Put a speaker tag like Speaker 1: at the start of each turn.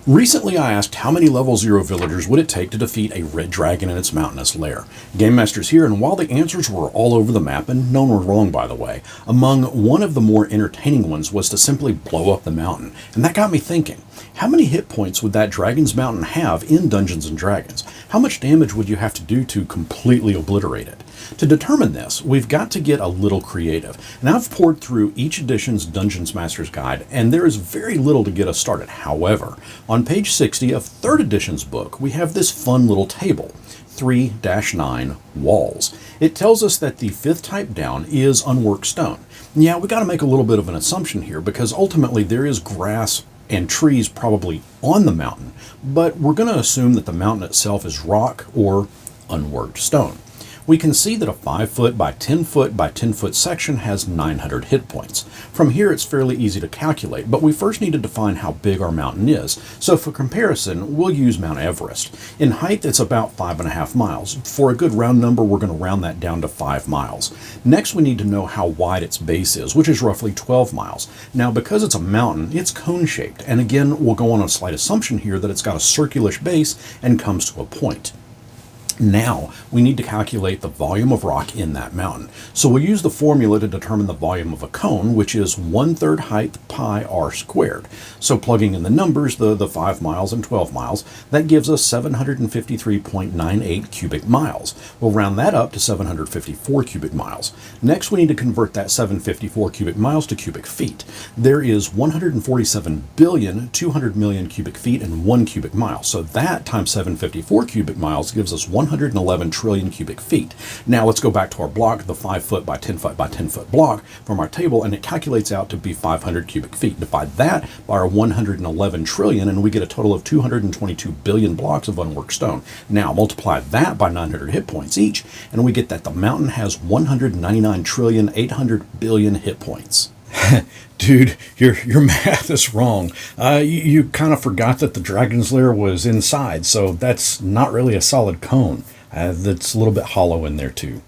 Speaker 1: Recently, I asked how many level 0 villagers would it take to defeat a red dragon in its mountainous lair. GameMasters here, and while the answers were all over the map, and none were wrong by the way, among one of the more entertaining ones was to simply blow up the mountain. And that got me thinking, how many hit points would that dragon's mountain have in Dungeons & Dragons? How much damage would you have to do to completely obliterate it? To determine this, we've got to get a little creative. And I've poured through each edition's Dungeons Master's Guide, and there is very little to get us started. However, on page 60 of 3rd edition's book, we have this fun little table, 3-9 walls. It tells us that the 5th type down is unworked stone. Yeah, we got to make a little bit of an assumption here, because ultimately there is grass and trees probably on the mountain, but we're going to assume that the mountain itself is rock or unworked stone. We can see that a 5 foot by 10 foot by 10 foot section has 900 hit points. From here it's fairly easy to calculate, but we first need to define how big our mountain is. So for comparison, we'll use Mount Everest. In height it's about 5.5 miles. For a good round number, we're going to round that down to 5 miles. Next we need to know how wide its base is, which is roughly 12 miles. Now because it's a mountain, it's cone shaped, and again we'll go on a slight assumption here that it's got a circular base and comes to a point. Now, we need to calculate the volume of rock in that mountain. So we'll use the formula to determine the volume of a cone, which is 1/3 height pi r squared. So plugging in the numbers, the 5 miles and 12 miles, that gives us 753.98 cubic miles. We'll round that up to 754 cubic miles. Next, we need to convert that 754 cubic miles to cubic feet. There is 147,200,000,000 cubic feet and 1 cubic mile. So that times 754 cubic miles gives us 111 trillion cubic feet. Now let's go back to our block, the 5 foot by 10 foot by 10 foot block from our table, and it calculates out to be 500 cubic feet. Divide that by our 111 trillion and we get a total of 222 billion blocks of unworked stone. Now multiply that by 900 hit points each, and we get that the mountain has 199,800,000,000,000 hit points. Dude, your math is wrong. You kind of forgot that the dragon's lair was inside, so that's not really a solid cone. That's a little bit hollow in there too.